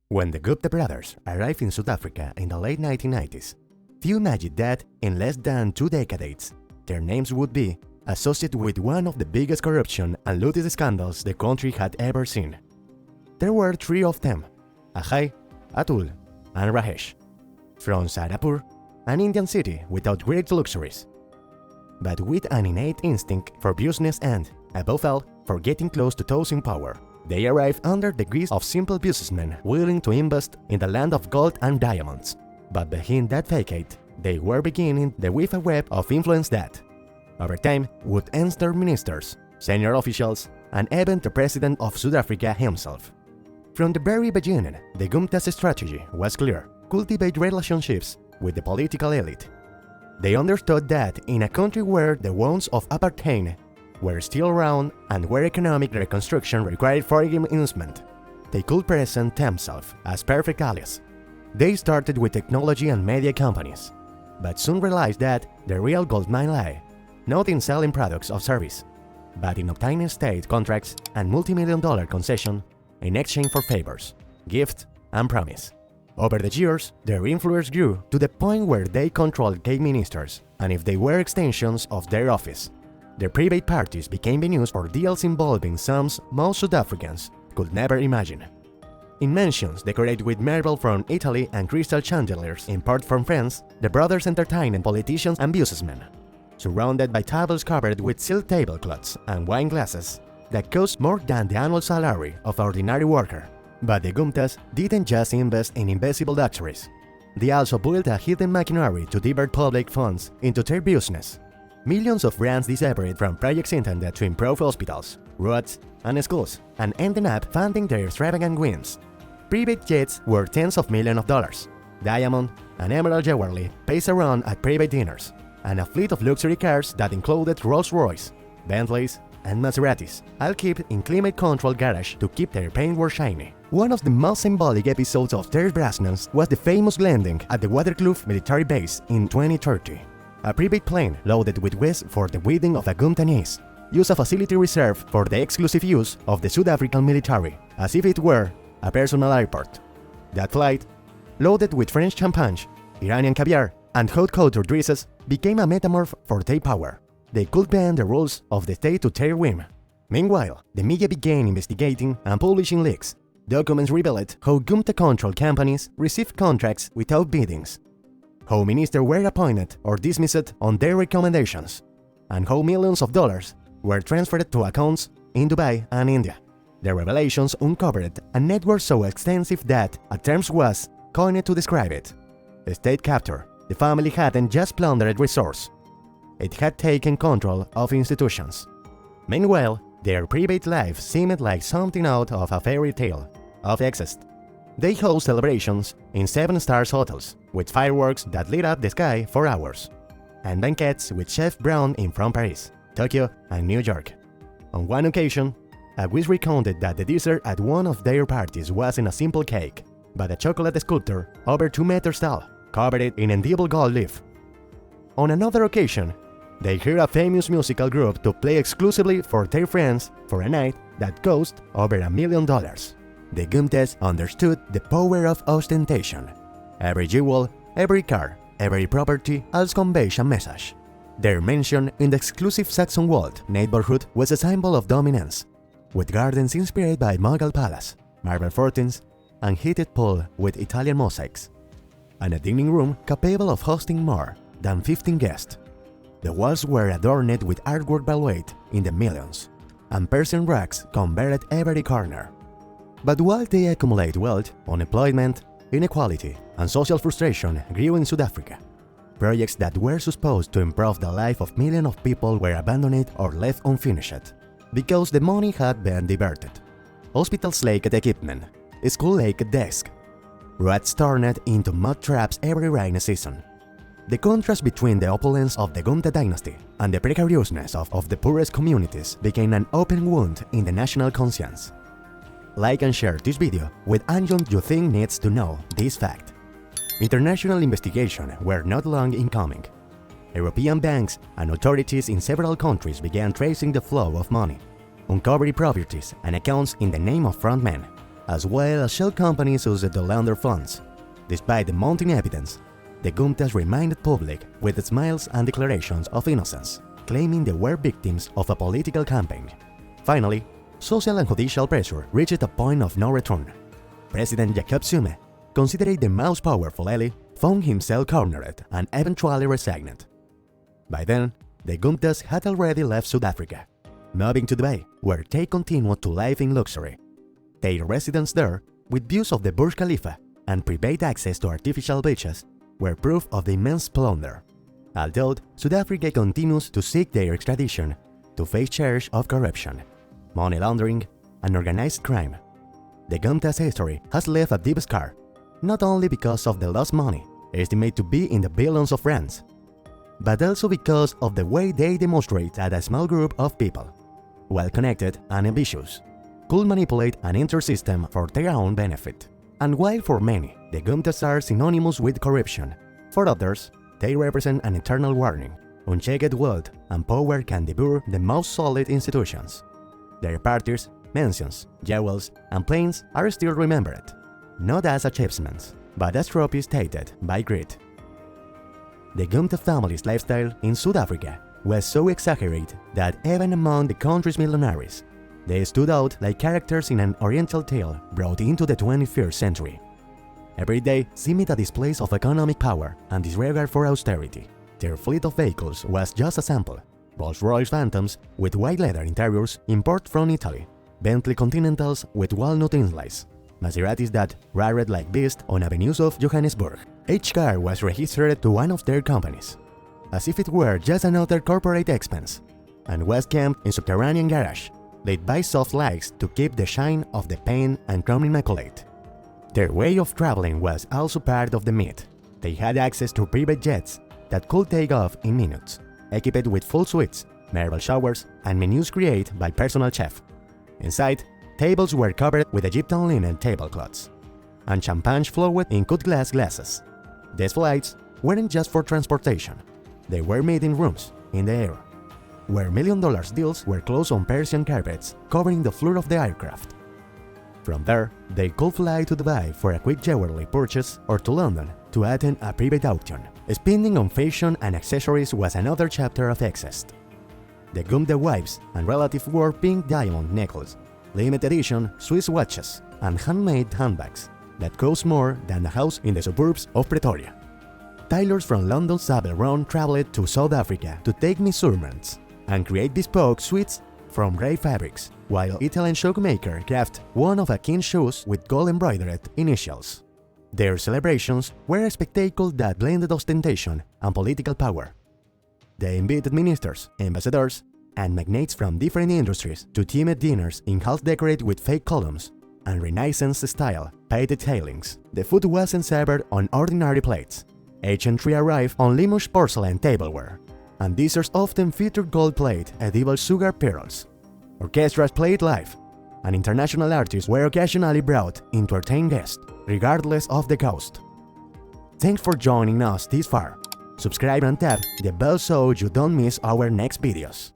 When the Gupta brothers arrived in South Africa in the late 1990s, few imagined that in less than 2 decades, their names would be associated with one of the biggest corruption and looting scandals the country had ever seen. There were 3 of them: Ajay, Atul, and Rajesh, from Sarapur, an Indian city without great luxuries, but with an innate instinct for business and, above all, for getting close to those in power. They arrived under the guise of simple businessmen willing to invest in the land of gold and diamonds. But behind that facade, they were beginning to weave a web of influence that, over time, would enter ministers, senior officials, and even the president of South Africa himself. From the very beginning, the Gupta's strategy was clear: cultivate relationships with the political elite. They understood that in a country where the wounds of apartheid were still around and where economic reconstruction required foreign investment, they could present themselves as perfect allies. They started with technology and media companies, but soon realized that the real goldmine lay not in selling products or service, but in obtaining state contracts and multi-million-dollar concessions in exchange for favors, gifts, and promise. Over the years, their influence grew to the point where they controlled key ministers, and if they were extensions of their office, their private parties became venues for deals involving sums most South Africans could never imagine. In mansions decorated with marble from Italy and crystal chandeliers imported from France, the brothers entertained politicians and businessmen, surrounded by tables covered with silk tablecloths and wine glasses that cost more than the annual salary of an ordinary worker. But the Guptas didn't just invest in invisible luxuries. They also built a hidden machinery to divert public funds into their business. Millions of rands disappeared from projects intended to improve hospitals, roads, and schools, and ended up funding their extravagant whims. Private jets worth tens of millions of dollars, diamond and emerald jewelry paced around at private dinners, and a fleet of luxury cars that included Rolls-Royce, Bentleys, and Maseratis, all kept in climate-controlled garage to keep their paintwork shiny. One of the most symbolic episodes of their brassness was the famous landing at the Waterkloof military base in 2030. A private plane loaded with waste for the wedding of a Gupta niece used a facility reserved for the exclusive use of the South African military, as if it were a personal airport. That flight, loaded with French champagne, Iranian caviar, and haute couture dresses, became a metamorph for their power. They could bend the rules of the state to their whim. Meanwhile, the media began investigating and publishing leaks. Documents revealed how Gupta-controlled companies received contracts without biddings, how ministers were appointed or dismissed on their recommendations, and how millions of dollars were transferred to accounts in Dubai and India. The revelations uncovered a network so extensive that a term was coined to describe it: state capture. The family hadn't just plundered resources, it had taken control of institutions. Meanwhile, their private life seemed like something out of a fairy tale of excess. They host celebrations in 7-star hotels, with fireworks that lit up the sky for hours, and banquets with Chef Brown in from Paris, Tokyo, and New York. On one occasion, a witness recounted that the dessert at one of their parties wasn't a simple cake, but a chocolate sculpture over 2 meters tall, covered in edible gold leaf. On another occasion, they hired a famous musical group to play exclusively for their friends for a night that cost over $1 million. The Guptas understood the power of ostentation. Every jewel, every car, every property also conveys a message. Their mansion in the exclusive Saxon Wold neighborhood was a symbol of dominance, with gardens inspired by Mughal palace, marble fountains, and heated pool with Italian mosaics, and a dining room capable of hosting more than 15 guests. The walls were adorned with artwork valued in the millions, and Persian rugs covered every corner. But while they accumulated wealth, unemployment, inequality, and social frustration grew in South Africa. Projects that were supposed to improve the life of millions of people were abandoned or left unfinished, because the money had been diverted. Hospitals lacked equipment, schools lacked desks, roads turned into mud traps every rainy season. The contrast between the opulence of the Gupta dynasty and the precariousness of the poorest communities became an open wound in the national conscience. Like and share this video with anyone you think needs to know this fact. International investigations were not long in coming. European banks and authorities in several countries began tracing the flow of money, uncovering properties and accounts in the name of frontmen. as well as shell companies used to launder funds. Despite the mounting evidence, the Guptas reminded public with smiles and declarations of innocence, claiming they were victims of a political campaign. Finally, social and judicial pressure reached a point of no return. President Jacob Zuma, considered the most powerful ally, found himself cornered and eventually resigned. By then, the Guptas had already left South Africa, moving to Dubai, where they continued to live in luxury. Their residence there, with views of the Burj Khalifa and private access to artificial beaches, were proof of the immense plunder. Although South Africa continues to seek their extradition to face charges of corruption, money laundering, and organized crime, the Gupta's history has left a deep scar, not only because of the lost money, estimated to be in the billions of rands, but also because of the way they demonstrate that a small group of people, well-connected and ambitious, could manipulate an entire system for their own benefit. And while for many, the Guptas are synonymous with corruption, for others, they represent an eternal warning. Unchecked wealth and power can devour the most solid institutions. Their parties, mansions, jewels, and planes are still remembered, not as achievements, but as trophies tainted by greed. The Gupta family's lifestyle in South Africa was so exaggerated that even among the country's millionaires, they stood out like characters in an Oriental tale brought into the 21st century. Every day seemed a display of economic power and disregard for austerity. Their fleet of vehicles was just a sample: Rolls-Royce Phantoms with white leather interiors imported from Italy, Bentley Continentals with walnut inlays, Maseratis that roared like beasts on avenues of Johannesburg. Each car was registered to one of their companies, as if it were just another corporate expense, and was camped in subterranean garage, lit by soft lights to keep the shine of the paint and chrome immaculate. Their way of traveling was also part of the myth. They had access to private jets that could take off in minutes, equipped with full suites, marble showers, and menus created by personal chef. Inside, tables were covered with Egyptian linen tablecloths, and champagne flowed in cut glass glasses. These flights weren't just for transportation. They were meeting rooms in the air, where million-dollar deals were closed on Persian carpets covering the floor of the aircraft. From there, they could fly to Dubai for a quick jewelry purchase or to London to attend a private auction. Spending on fashion and accessories was another chapter of excess. The Gupta wives and relatives wore pink diamond necklaces, limited edition Swiss watches, and handmade handbags that cost more than a house in the suburbs of Pretoria. Tailors from London's Savile Row traveled to South Africa to take measurements and create bespoke suits from gray fabrics, while Italian shoemaker crafted one of a king's shoes with gold-embroidered initials. Their celebrations were a spectacle that blended ostentation and political power. They invited ministers, ambassadors, and magnates from different industries to themed dinners in halls decorated with fake columns and Renaissance-style painted tailings. The food wasn't served on ordinary plates. Ancient arrived on Limoges porcelain tableware, and desserts often featured gold-plated edible sugar pearls. Orchestras played live, and international artists were occasionally brought in to entertain guests, regardless of the cost. Thanks for joining us this far. Subscribe and tap the bell so you don't miss our next videos.